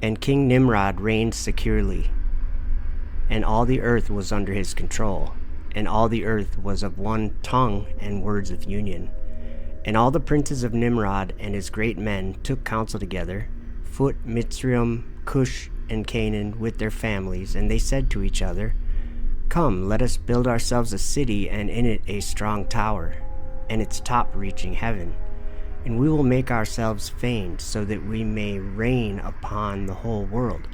And King Nimrod reigned securely, and all the earth was under his control, and all the earth was of one tongue and words of union. And all the princes of Nimrod and his great men took counsel together, Phut, Mitzrayim, Cush, and Canaan with their families, and they said to each other, Come, let us build ourselves a city, and in it a strong tower, and its top reaching heaven. And we will make ourselves famed, so that we may reign upon the whole world,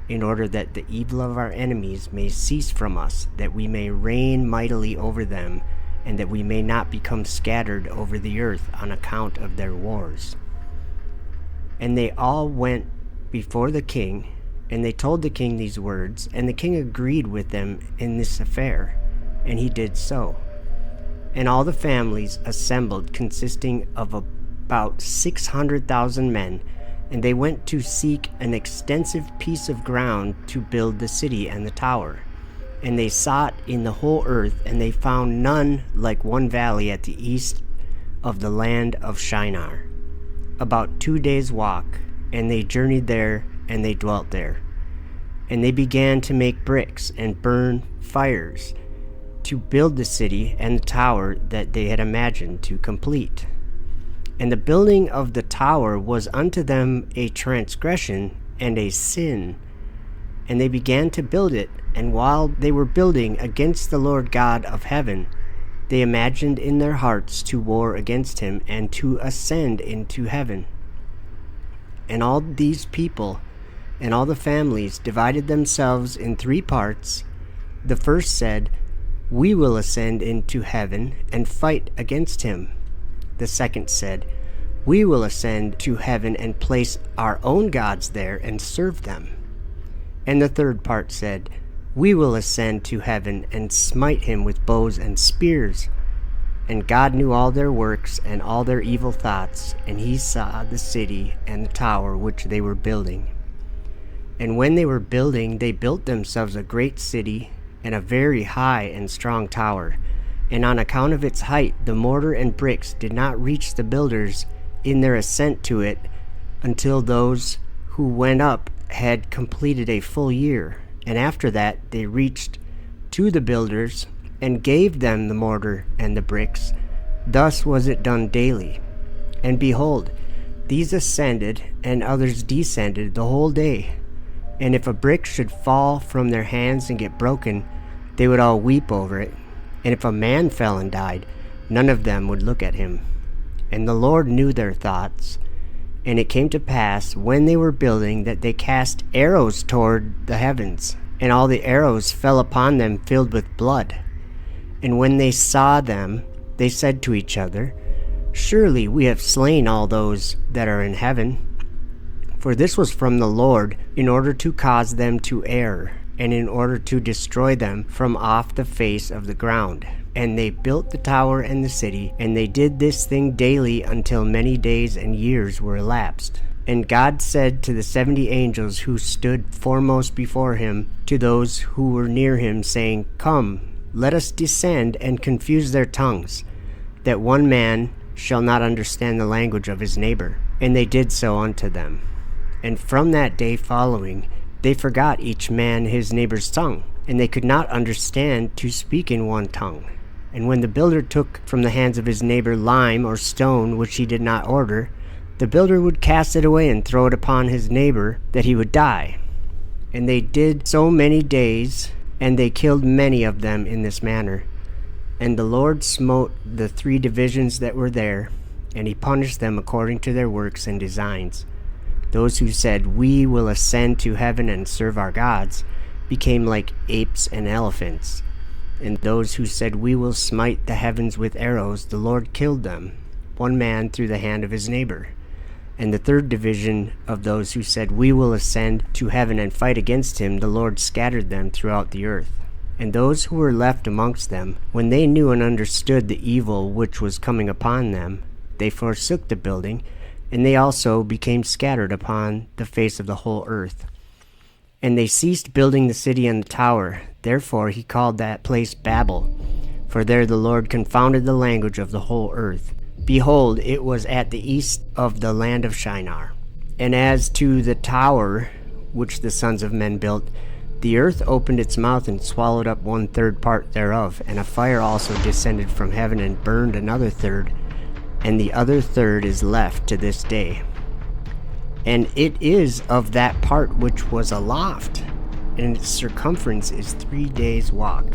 in order that the evil of our enemies may cease from us, that we may reign mightily over them, and that we may not become scattered over the earth on account of their wars. And they all went before the king, and they told the king these words, and the king agreed with them in this affair, and he did so. And all the families assembled, consisting of about 600,000 men, and they went to seek an extensive piece of ground to build the city and the tower. And they sought in the whole earth, and they found none like one valley at the east of the land of Shinar, about 2 days' walk. And they journeyed there, and they dwelt there. And they began to make bricks and burn fires to build the city and the tower that they had imagined to complete. And the building of the tower was unto them a transgression and a sin. And they began to build it, and while they were building against the Lord God of heaven, they imagined in their hearts to war against him and to ascend into heaven. And all these people and all the families divided themselves in 3 parts. The first said, We will ascend into heaven and fight against him. The second said, We will ascend to heaven and place our own gods there and serve them. And the third part said, We will ascend to heaven and smite him with bows and spears. And God knew all their works and all their evil thoughts, and he saw the city and the tower which they were building. And when they were building, they built themselves a great city and a very high and strong tower. And on account of its height, the mortar and bricks did not reach the builders in their ascent to it until those who went up had completed a full year. And after that, they reached to the builders and gave them the mortar and the bricks. Thus was it done daily. And behold, these ascended and others descended the whole day. And if a brick should fall from their hands and get broken, they would all weep over it. And if a man fell and died, none of them would look at him. And the Lord knew their thoughts. And it came to pass, when they were building, that they cast arrows toward the heavens, and all the arrows fell upon them filled with blood. And when they saw them, they said to each other, Surely we have slain all those that are in heaven. For this was from the Lord, in order to cause them to err, and in order to destroy them from off the face of the ground. And they built the tower and the city, and they did this thing daily until many days and years were elapsed. And God said to the 70 angels who stood foremost before him, to those who were near him, saying, Come, let us descend and confuse their tongues, that one man shall not understand the language of his neighbor. And they did so unto them. And from that day following, they forgot each man his neighbor's tongue, and they could not understand to speak in one tongue. And when the builder took from the hands of his neighbor lime or stone which he did not order, the builder would cast it away and throw it upon his neighbor, that he would die. And they did so many days, and they killed many of them in this manner. And the Lord smote the 3 divisions that were there, and he punished them according to their works and designs. Those who said, We will ascend to heaven and serve our gods, became like apes and elephants. And those who said, We will smite the heavens with arrows, the Lord killed them, one man through the hand of his neighbor. And the 3rd division of those who said, We will ascend to heaven and fight against him, the Lord scattered them throughout the earth. And those who were left amongst them, when they knew and understood the evil which was coming upon them, they forsook the building, and they also became scattered upon the face of the whole earth. And they ceased building the city and the tower. Therefore he called that place Babel, for there the Lord confounded the language of the whole earth. Behold, it was at the east of the land of Shinar. And as to the tower which the sons of men built, the earth opened its mouth and swallowed up 1/3 part thereof, and a fire also descended from heaven and burned another third, and the other third is left to this day. And it is of that part which was aloft, and its circumference is 3 days' walk.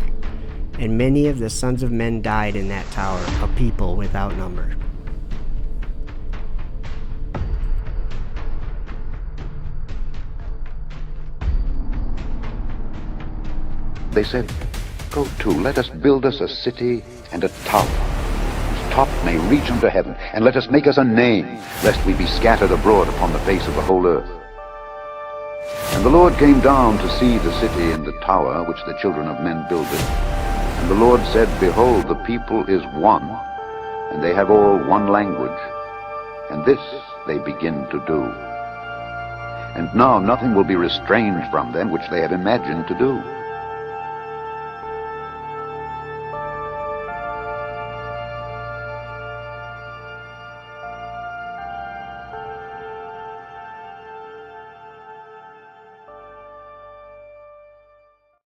And many of the sons of men died in that tower, a people without number. They said, "Go to, let us build us a city and a tower, whose top may reach unto heaven, and let us make us a name, lest we be scattered abroad upon the face of the whole earth." And the Lord came down to see the city and the tower which the children of men builded. And the Lord said, "Behold, the people is one, and they have all one language, and this they begin to do. And now nothing will be restrained from them which they have imagined to do.